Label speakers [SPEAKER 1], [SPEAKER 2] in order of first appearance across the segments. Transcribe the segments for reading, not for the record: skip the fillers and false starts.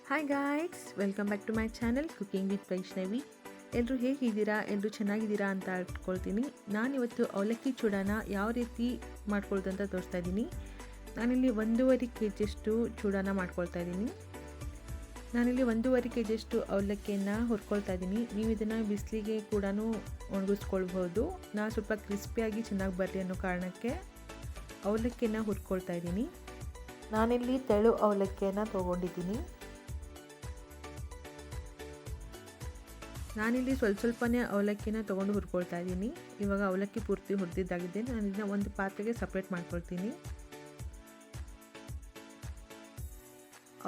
[SPEAKER 1] Hi guys, welcome back to my channel cooking with Vaishnavi. ಎಲ್ಲರೂ ಹೇಗಿದ್ದೀರಾ? ಎಲ್ಲರೂ ಚೆನ್ನಾಗಿದ್ದೀರಾ ಅಂತ ಇಟ್ಕೊಳ್ತೀನಿ. ನಾನಿವತ್ತು ಅವಲಕ್ಕಿ ಚೂಡಾನ ಯಾವ ರೀತಿ ಮಾಡ್ಕೊಳ್ತು ಅಂತ ತೋರಿಸ್ತಾ ಇದ್ದೀನಿ. ನಾನಿಲ್ಲಿ 1.5 kg ಚೂಡಾನ ಮಾಡ್ಕೊಳ್ತಾ ಇದ್ದೀನಿ. ನಾನಿಲ್ಲಿ 1.5 kg ಅವಲಕ್ಕಿಯನ್ನು ಹುರ್ಕೊಳ್ತಾ ಇದ್ದೀನಿ. ನೀವು ಇದನ್ನು ಬಿಸಿಲಿಗೆ ಕೂಡ ಒಣಗಿಸ್ಕೊಳ್ಬೋದು. ನಾನು ಸ್ವಲ್ಪ ಕ್ರಿಸ್ಪಿಯಾಗಿ ಚೆನ್ನಾಗಿ ಬರಲಿ ಅನ್ನೋ ಕಾರಣಕ್ಕೆ ಅವಲಕ್ಕಿಯನ್ನು ಹುರ್ಕೊಳ್ತಾ ಇದ್ದೀನಿ. ನಾನಿಲ್ಲಿ ತೆಳು ಅವಲಕ್ಕಿಯನ್ನು ತೊಗೊಂಡಿದ್ದೀನಿ. ನಾನಿಲ್ಲಿ ಸ್ವಲ್ಪನೇ ಅವಲಕ್ಕಿನ ತೊಗೊಂಡು ಹುರ್ಕೊಳ್ತಾ ಇದ್ದೀನಿ. ಇವಾಗ ಅವಲಕ್ಕಿ ಪೂರ್ತಿ ಹುರಿದಿದ್ದಾಗಿದೆ. ನಾನು ಇದನ್ನ ಒಂದು ಪಾತ್ರೆಗೆ ಸಪ್ರೇಟ್ ಮಾಡ್ಕೊಳ್ತೀನಿ.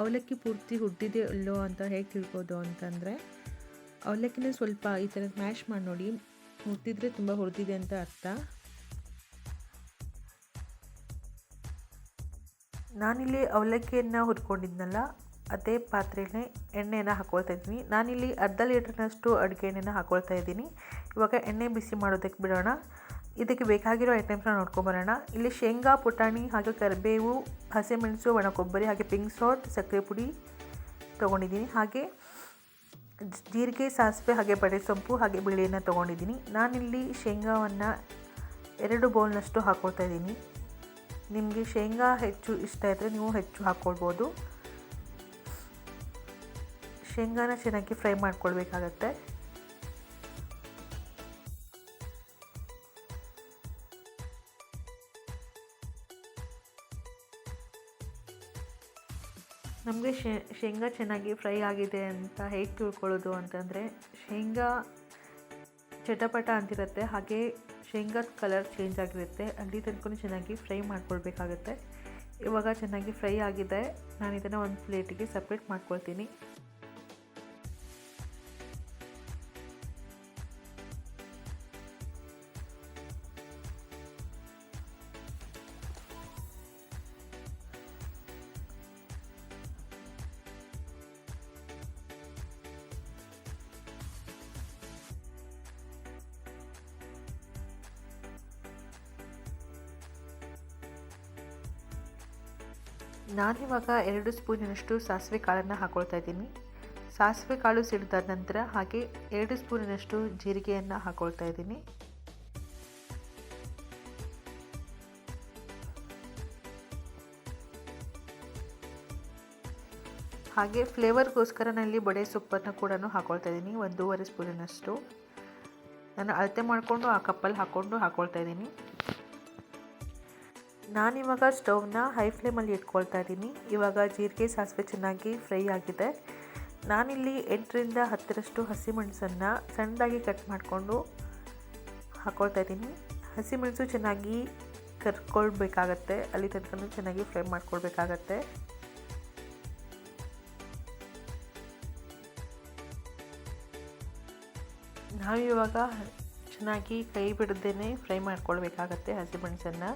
[SPEAKER 1] ಅವಲಕ್ಕಿ ಪೂರ್ತಿ ಹುರಿದಿದೆ ಇಲ್ಲೋ ಅಂತ ಹೇಗೆ ತಿಳ್ಬೋದು ಅಂತಂದರೆ, ಅವಲಕ್ಕಿನ ಸ್ವಲ್ಪ ಈ ಥರ ಮ್ಯಾಶ್ ಮಾಡಿ ನೋಡಿ. ಹುರಿದಿದ್ರೆ ತುಂಬ ಹುರಿದಿದೆ ಅಂತ ಅರ್ಥ. ನಾನಿಲ್ಲಿ ಅವಲಕ್ಕಿಯನ್ನು ಹುರ್ಕೊಂಡಿದ್ನಲ್ಲ, ಅದೇ ಪಾತ್ರೆಗೆ ಎಣ್ಣೆಯನ್ನು ಹಾಕ್ಕೊಳ್ತಾ ಇದ್ದೀನಿ. ನಾನಿಲ್ಲಿ ಅರ್ಧ ಲೀಟ್ರ್ನಷ್ಟು ಅಡುಗೆ ಎಣ್ಣೆನ ಹಾಕ್ಕೊಳ್ತಾ ಇದ್ದೀನಿ. ಇವಾಗ ಎಣ್ಣೆ ಬಿಸಿ ಮಾಡೋದಕ್ಕೆ ಬಿಡೋಣ. ಇದಕ್ಕೆ ಬೇಕಾಗಿರೋ ಐಟಮ್ಸ್ನ ನೋಡ್ಕೊಂಬರೋಣ. ಇಲ್ಲಿ ಶೇಂಗಾ, ಪುಟಾಣಿ, ಹಾಗೆ ಕರಿಬೇವು, ಹಸಿಮೆಣಸು, ಒಣ ಕೊಬ್ಬರಿ, ಹಾಗೆ ಪಿಂಕ್ ಸಾಲ್ಟ್, ಸಕ್ಕರೆ ಪುಡಿ ತೊಗೊಂಡಿದ್ದೀನಿ. ಹಾಗೆ ಜೀರಿಗೆ, ಸಾಸಿವೆ, ಹಾಗೆ ಬಡೆ ಸೊಪ್ಪು, ಹಾಗೆ ಬಿಳಿಯನ್ನು ತೊಗೊಂಡಿದ್ದೀನಿ. ನಾನಿಲ್ಲಿ ಶೇಂಗಾವನ್ನು 2 ಬೌಲ್ನಷ್ಟು ಹಾಕ್ಕೊಳ್ತಾ ಇದ್ದೀನಿ. ನಿಮಗೆ ಶೇಂಗಾ ಹೆಚ್ಚು ಇಷ್ಟ ಇದ್ದರೆ ನೀವು ಹೆಚ್ಚು ಹಾಕ್ಕೊಳ್ಬೋದು. ಶೇಂಗಾನ ಚೆನ್ನಾಗಿ ಫ್ರೈ ಮಾಡ್ಕೊಳ್ಬೇಕಾಗತ್ತೆ. ನಮಗೆ ಶೇಂಗಾ ಚೆನ್ನಾಗಿ ಫ್ರೈ ಆಗಿದೆ ಅಂತ ಹೇಗೆ ತಿಳ್ಕೊಳ್ಳೋದು ಅಂತಂದರೆ, ಶೇಂಗಾ ಚಟಪಟ ಅಂತಿರುತ್ತೆ, ಹಾಗೆ ಶೇಂಗಾದ ಕಲರ್ ಚೇಂಜ್ ಆಗಿರುತ್ತೆ. ಅಲ್ಲಿ ತನಕ ಚೆನ್ನಾಗಿ ಫ್ರೈ ಮಾಡ್ಕೊಳ್ಬೇಕಾಗತ್ತೆ. ಇವಾಗ ಚೆನ್ನಾಗಿ ಫ್ರೈ ಆಗಿದೆ. ನಾನು ಇದನ್ನು ಒಂದು ಪ್ಲೇಟಿಗೆ ಸಪ್ರೇಟ್ ಮಾಡ್ಕೊಳ್ತೀನಿ. ನಾನಿವಾಗ 2 ಸ್ಪೂನಿನಷ್ಟು ಸಾಸಿವೆ ಕಾಳನ್ನು ಹಾಕ್ಕೊಳ್ತಾ ಇದ್ದೀನಿ. ಸಾಸಿವೆ ಕಾಳು ಸಿಡಿದಾದ ನಂತರ ಹಾಗೆ 2 ಸ್ಪೂನಿನಷ್ಟು ಜೀರಿಗೆಯನ್ನು ಹಾಕ್ಕೊಳ್ತಾ ಇದ್ದೀನಿ. ಹಾಗೆ ಫ್ಲೇವರ್ಗೋಸ್ಕರ ನಾನಿಲ್ಲಿ ಬಡೆ ಸೊಪ್ಪನ್ನು ಕೂಡ ಹಾಕ್ಕೊಳ್ತಾ ಇದ್ದೀನಿ. 1.5 ಸ್ಪೂನಿನಷ್ಟು ನಾನು ಅಳತೆ ಮಾಡಿಕೊಂಡು ಆ ಕಪ್ಪಲ್ಲಿ ಹಾಕ್ಕೊಳ್ತಾ ಇದ್ದೀನಿ. ನಾನಿವಾಗ ಸ್ಟವ್ನ ಹೈ ಫ್ಲೇಮಲ್ಲಿ ಇಟ್ಕೊಳ್ತಾ ಇದ್ದೀನಿ. ಇವಾಗ ಜೀರಿಗೆ, ಸಾಸಿವೆ ಚೆನ್ನಾಗಿ ಫ್ರೈ ಆಗಿದೆ. ನಾನಿಲ್ಲಿ 8ರಿಂದ 10ರಷ್ಟು ಹಸಿಮೆಣಸನ್ನು ಸಣ್ಣದಾಗಿ ಕಟ್ ಮಾಡಿಕೊಂಡು ಹಾಕ್ಕೊಳ್ತಾ ಇದ್ದೀನಿ. ಹಸಿಮೆಣಸು ಚೆನ್ನಾಗಿ ಕರ್ಕೊಳ್ಬೇಕಾಗತ್ತೆ. ಅಲ್ಲಿ ತನಕ ಚೆನ್ನಾಗಿ ಫ್ರೈ ಮಾಡ್ಕೊಳ್ಬೇಕಾಗತ್ತೆ. ನಾವಿವಾಗ ಚೆನ್ನಾಗಿ ಕೈ ಬಿಡದೇನೆ ಫ್ರೈ ಮಾಡ್ಕೊಳ್ಬೇಕಾಗತ್ತೆ ಹಸಿಮೆಣಸನ್ನು.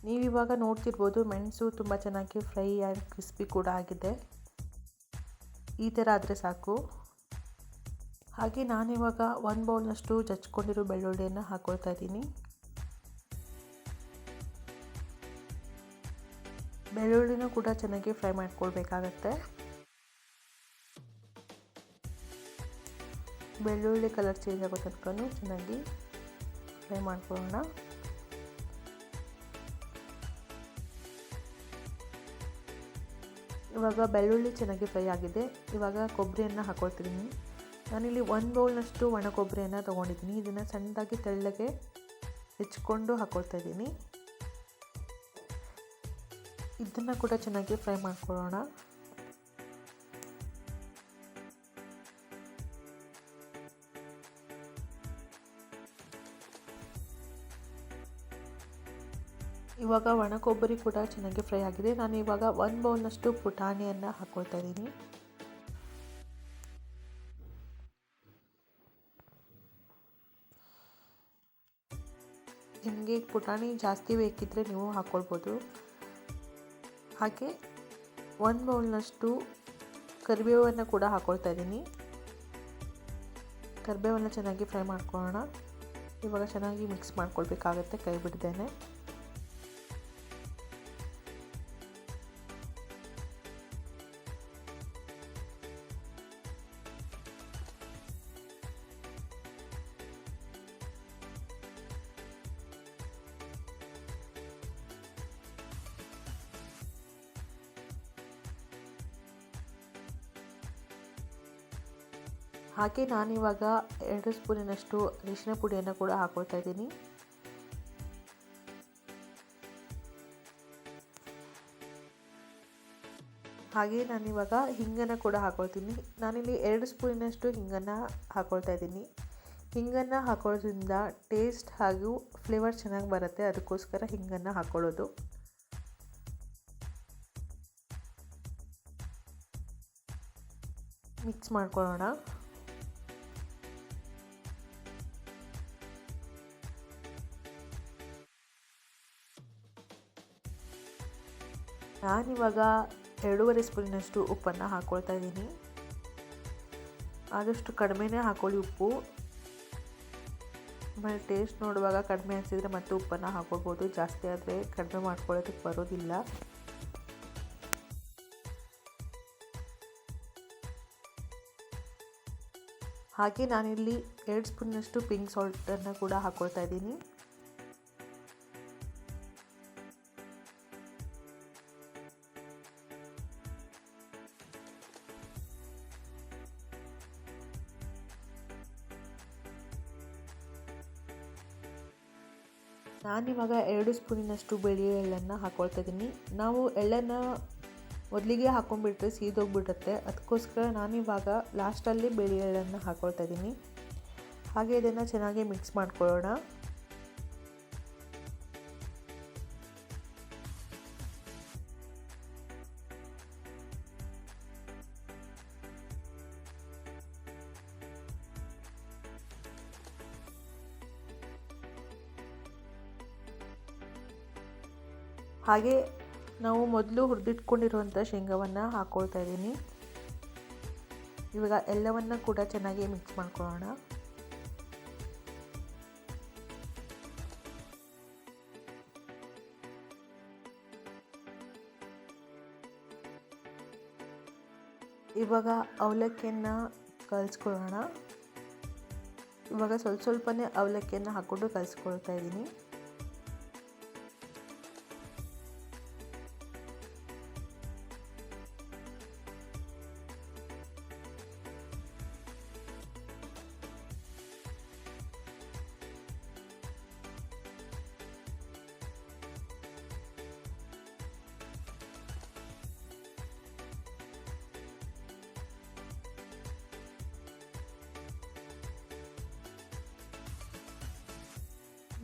[SPEAKER 1] ನೀವಿವಾಗ ನೋಡ್ತಿರ್ಬೋದು, ಮೆಣಸು ತುಂಬ ಚೆನ್ನಾಗಿ ಫ್ರೈ ಆ್ಯಂಡ್ ಕ್ರಿಸ್ಪಿ ಕೂಡ ಆಗಿದೆ. ಈ ಥರ ಆದರೆ ಸಾಕು. ಹಾಗೆ ನಾನಿವಾಗ 1 ಬೌಲ್ನಷ್ಟು ಜಚ್ಕೊಂಡಿರೋ ಬೆಳ್ಳುಳ್ಳಿಯನ್ನು ಹಾಕ್ಕೊಳ್ತಾ ಇದ್ದೀನಿ. ಬೆಳ್ಳುಳ್ಳಿನೂ ಕೂಡ ಚೆನ್ನಾಗಿ ಫ್ರೈ ಮಾಡ್ಕೊಳ್ಬೇಕಾಗತ್ತೆ. ಬೆಳ್ಳುಳ್ಳಿ ಕಲರ್ ಚೇಂಜ್ ಆಗೋ ತನಕ ಚೆನ್ನಾಗಿ ಫ್ರೈ ಮಾಡ್ಕೊಳ್ಳೋಣ. ಇವಾಗ ಬೆಳ್ಳುಳ್ಳಿ ಚೆನ್ನಾಗಿ ಫ್ರೈ ಆಗಿದೆ. ಇವಾಗ ಕೊಬ್ಬರಿಯನ್ನು ಹಾಕ್ಕೊಳ್ತಿದ್ದೀನಿ. ನಾನಿಲ್ಲಿ 1 ಬೌಲ್ನಷ್ಟು ಒಣ ಕೊಬ್ಬರಿಯನ್ನು ತೊಗೊಂಡಿದ್ದೀನಿ. ಇದನ್ನು ಸಣ್ಣದಾಗಿ ತೆಳ್ಳಗೆ ಹೆಚ್ಚಿಕೊಂಡು ಹಾಕ್ಕೊಳ್ತಾ ಇದ್ದೀನಿ. ಇದನ್ನು ಕೂಡ ಚೆನ್ನಾಗಿ ಫ್ರೈ ಮಾಡ್ಕೊಳ್ಳೋಣ. ಇವಾಗ ಒಣ ಕೊಬ್ಬರಿ ಕೂಡ ಚೆನ್ನಾಗಿ ಫ್ರೈ ಆಗಿದೆ. ನಾನು ಇವಾಗ 1 ಬೌಲ್ನಷ್ಟು ಪುಟಾಣಿಯನ್ನು ಹಾಕ್ಕೊಳ್ತಾ ಇದ್ದೀನಿ. ನಿಮಗೆ ಪುಟಾಣಿ ಜಾಸ್ತಿ ಬೇಕಿದ್ದರೆ ನೀವು ಹಾಕ್ಕೊಳ್ಬೋದು. ಹಾಗೆ 1 ಬೌಲ್ನಷ್ಟು ಕರಿಬೇವನ್ನು ಕೂಡ ಹಾಕ್ಕೊಳ್ತಾ ಇದ್ದೀನಿ. ಕರಿಬೇವನ್ನು ಚೆನ್ನಾಗಿ ಫ್ರೈ ಮಾಡ್ಕೊಳ್ಳೋಣ. ಇವಾಗ ಚೆನ್ನಾಗಿ ಮಿಕ್ಸ್ ಮಾಡ್ಕೊಳ್ಬೇಕಾಗತ್ತೆ ಕೈ ಬಿಡ್ದೇನೆ. ಹಾಗೆ ನಾನಿವಾಗ 2 ಸ್ಪೂನಿನಷ್ಟು ಅರಿಶಿನ ಪುಡಿಯನ್ನು ಕೂಡ ಹಾಕ್ಕೊಳ್ತಾ ಇದ್ದೀನಿ. ಹಾಗೆ ನಾನಿವಾಗ ಹಿಂಗನ್ನು ಕೂಡ ಹಾಕ್ಕೊಳ್ತೀನಿ. ನಾನಿಲ್ಲಿ 2 ಸ್ಪೂನಿನಷ್ಟು ಹಿಂಗನ್ನು ಹಾಕ್ಕೊಳ್ತಾ ಇದ್ದೀನಿ. ಹಿಂಗನ್ನು ಹಾಕೊಳ್ಳೋದ್ರಿಂದ ಟೇಸ್ಟ್ ಹಾಗೂ ಫ್ಲೇವರ್ ಚೆನ್ನಾಗಿ ಬರುತ್ತೆ, ಅದಕ್ಕೋಸ್ಕರ ಹಿಂಗನ್ನು ಹಾಕ್ಕೊಳ್ಳೋದು. ಮಿಕ್ಸ್ ಮಾಡ್ಕೊಳ್ಳೋಣ. ನಾನಿವಾಗ 2.5 ಸ್ಪೂನಿನಷ್ಟು ಉಪ್ಪನ್ನು ಹಾಕ್ಕೊಳ್ತಾ ಇದ್ದೀನಿ. ಆದಷ್ಟು ಕಡಿಮೆನೇ ಹಾಕ್ಕೊಳ್ಳಿ ಉಪ್ಪು. ಆಮೇಲೆ ಟೇಸ್ಟ್ ನೋಡುವಾಗ ಕಡಿಮೆ ಅನಿಸಿದರೆ ಮತ್ತೆ ಉಪ್ಪನ್ನು ಹಾಕ್ಕೊಳ್ಬೋದು. ಜಾಸ್ತಿ ಆದರೆ ಕಡಿಮೆ ಮಾಡ್ಕೊಳ್ಳೋದಕ್ಕೆ ಬರೋದಿಲ್ಲ. ಹಾಗೆ ನಾನಿಲ್ಲಿ 2 ಸ್ಪೂನಿನಷ್ಟು ಪಿಂಕ್ ಸಾಲ್ಟನ್ನು ಕೂಡ ಹಾಕ್ಕೊಳ್ತಾ ಇದ್ದೀನಿ. ನಾನಿವಾಗ 2 ಸ್ಪೂನಿನಷ್ಟು ಬಿಳಿ ಎಳ್ಳನ್ನು ಹಾಕ್ಕೊಳ್ತಾ ಇದ್ದೀನಿ. ನಾವು ಎಳ್ಳನ್ನು ಮೊದಲಿಗೆ ಹಾಕ್ಕೊಂಡ್ಬಿಟ್ರೆ ಸೀದೋಗ್ಬಿಡುತ್ತೆ, ಅದಕ್ಕೋಸ್ಕರ ನಾನಿವಾಗ ಲಾಸ್ಟಲ್ಲಿ ಬಿಳಿ ಎಳ್ಳನ್ನು ಹಾಕ್ಕೊಳ್ತಾ ಇದ್ದೀನಿ. ಹಾಗೆ ಇದನ್ನು ಚೆನ್ನಾಗಿ ಮಿಕ್ಸ್ ಮಾಡ್ಕೊಳ್ಳೋಣ. ಹಾಗೆ ನಾವು ಮೊದಲು ಹುರಿದಿಟ್ಕೊಂಡಿರುವಂಥ ಶೇಂಗಾವನ್ನು ಹಾಕ್ಕೊಳ್ತಾ ಇದ್ದೀನಿ. ಇವಾಗ ಎಲ್ಲವನ್ನು ಕೂಡ ಚೆನ್ನಾಗಿ ಮಿಕ್ಸ್ ಮಾಡ್ಕೊಳ್ಳೋಣ. ಇವಾಗ ಅವಲಕ್ಕಿಯನ್ನು ಕಲಿಸ್ಕೊಳ್ಳೋಣ. ಇವಾಗ ಸ್ವಲ್ಪನೇ ಅವಲಕ್ಕಿಯನ್ನು ಹಾಕ್ಕೊಂಡು ಕಲಿಸ್ಕೊಳ್ತಾ ಇದ್ದೀನಿ.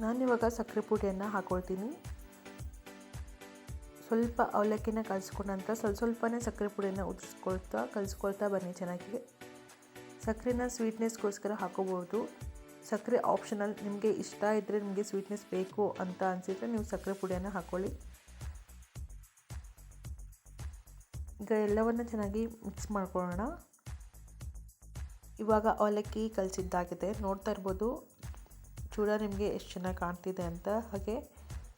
[SPEAKER 1] ನಾನಿವಾಗ ಸಕ್ಕರೆ ಪುಡಿಯನ್ನು ಹಾಕ್ಕೊಳ್ತೀನಿ. ಸ್ವಲ್ಪ ಅವಲಕ್ಕಿನ ಕಲಿಸ್ಕೊಂಡ ನಂತರ ಸ್ವಲ್ಪನೇ ಸಕ್ಕರೆ ಪುಡಿಯನ್ನು ಉದುರಿಸ್ಕೊಳ್ತಾ ಕಲಿಸ್ಕೊಳ್ತಾ ಬನ್ನಿ ಚೆನ್ನಾಗಿ. ಸಕ್ಕರೆನ ಸ್ವೀಟ್ನೆಸ್ಗೋಸ್ಕರ ಹಾಕೋಬೋದು. ಸಕ್ಕರೆ ಆಪ್ಷನಲ್, ನಿಮಗೆ ಇಷ್ಟ ಇದ್ದರೆ, ನಿಮಗೆ ಸ್ವೀಟ್ನೆಸ್ ಬೇಕು ಅಂತ ಅನಿಸಿದರೆ ನೀವು ಸಕ್ಕರೆ ಪುಡಿಯನ್ನು ಹಾಕ್ಕೊಳ್ಳಿ. ಈಗ ಎಲ್ಲವನ್ನು ಚೆನ್ನಾಗಿ ಮಿಕ್ಸ್ ಮಾಡ್ಕೊಳ್ಳೋಣ. ಇವಾಗ ಅವಲಕ್ಕಿ ಕಲಿಸಿದ್ದಾಗಿದೆ, ನೋಡ್ತಾ ಇರ್ಬೋದು ಚೂಡ ನಿಮಗೆ ಎಷ್ಟು ಚೆನ್ನಾಗಿ ಕಾಣ್ತಿದೆ ಅಂತ. ಹಾಗೆ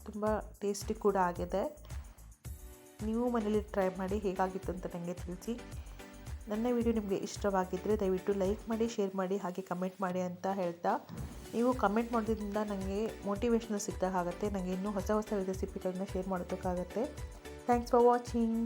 [SPEAKER 1] ತುಂಬ ಟೇಸ್ಟಿ ಕೂಡ ಆಗಿದೆ. ನೀವು ಮನೇಲಿ ಟ್ರೈ ಮಾಡಿ ಹೇಗಾಗಿತ್ತು ಅಂತ ನನಗೆ ತಿಳಿಸಿ. ನನ್ನ ವಿಡಿಯೋ ನಿಮಗೆ ಇಷ್ಟವಾಗಿದ್ದರೆ ದಯವಿಟ್ಟು ಲೈಕ್ ಮಾಡಿ, ಶೇರ್ ಮಾಡಿ, ಹಾಗೆ ಕಮೆಂಟ್ ಮಾಡಿ ಅಂತ ಹೇಳ್ತಾ, ನೀವು ಕಮೆಂಟ್ ಮಾಡೋದ್ರಿಂದ ನನಗೆ ಮೋಟಿವೇಶನ್ ಸಿಕ್ಕಾಗುತ್ತೆ. ನನಗೆ ಇನ್ನೂ ಹೊಸ ರೆಸಿಪಿಗಳನ್ನ ಶೇರ್ ಮಾಡೋದಕ್ಕಾಗತ್ತೆ. Thanks for watching.